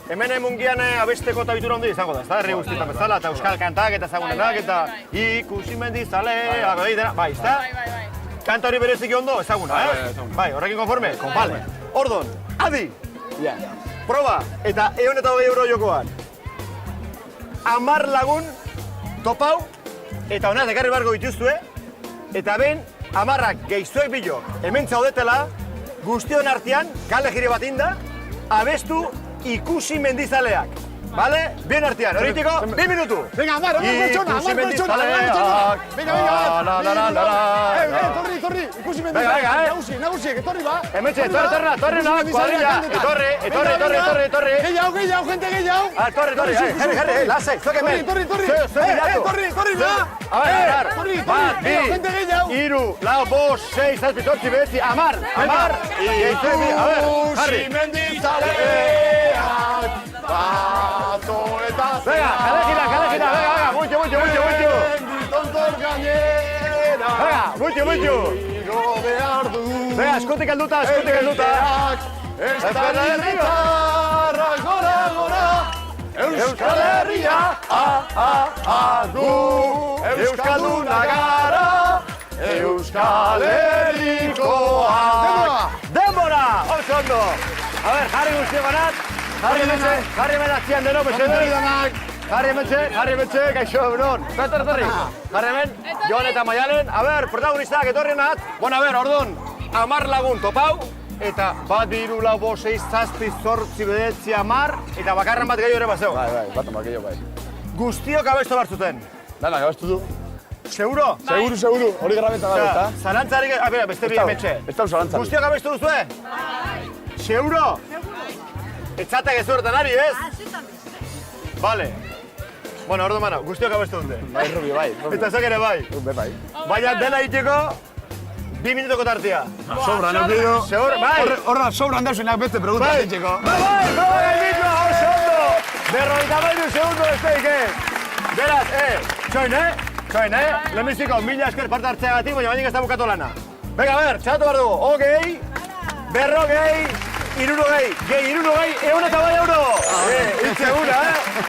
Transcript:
Hemen mungian abesteko eta bitura ondi izango da, ez da, herri guztietan bezala, eta euskal kantak eta ezagunenak, eta ikusi mendizaleak, bai, ez da? Kanta hori bereziki ondo, ezaguna, Bai, horrekin konforme? Konforme. Ordon, adi! Proba, eta 120 euro jokoan. 10 lagun topau, eta honaz ekarri barko dituzue, eta ben, 10ak gehizuek bilo, hemen zaudetela, guztion artean, kale jire bat inda, abestu ikusi mendizaleak. Bale? Bien artean, horitiko, 2 minutu. Venga, Amar, pertsona. Venga, torri, ikusi mendizaleak. Nagusiek, etorri ba. Hementxe, torri, kuadrilla. Etorri. Gehiago, jente gehiago. Torri, herri, lasek, zuek hemen. Torri ba. A ver, bat, bi, jente gehiago. 3, 4, 5, 6, 7, 8, 9, 10, Amar. Ikusi mendizaleak. Bato eta Venga, kalejina, venga, mucho. Tontor gainera. Venga, mucho. Iro behar du. Venga, eskutik helduta. Estabilitarra gora. Euskal Herria, gu. Euskalduna gara. Euskal Herrikoak. Denbora, oso ondo. A ver, jarri guztio banat. Jarri hemen atzian deno, mesedez. Jarri hementxe, gaixo, egunon. Etorri. Jarri hemen, Jon eta Maialen. A ver, protagonistak etorri nat. Bueno, a ver, ordon, 10 lagun topau. Eta 1, 2, 3, 4, 5, 6, 7, 8, 9, 10, eta bakarran bat gehiago ere bazeu. Bai, bat gehiago bai. Guztiok abestu bartzuten. Dana, abestu du. Seguro? Seguro, hori grabeta da, eta? Zalantzarik, a ver, beste bi hementxe. Ez da zalantzarik. Guztiok abestu duzue? Seguro? Etxatak ez horretan ari, ez? Vale. Bueno, ordu mana, guztiok abestu dute. Bai, Rubi, bai. Eta zek ere bai. Bai. Baina dela iteko, 2 minutoko tartia. Sobran, eukidu. Seguro, bai. Horra, sobran dauzenak beste pregunta ditxeko. Bai, gainitxo, hau segundo. 52 segundo besteik, Beraz, txoin, Lehenbiziko, 1000 esker parte hartzeagatik, baina baina ez da bukatu lana. Venga, a ver, txatu behar dugu. Hogei, 40, 60, 70, 100 eta bai euro. Itxe una,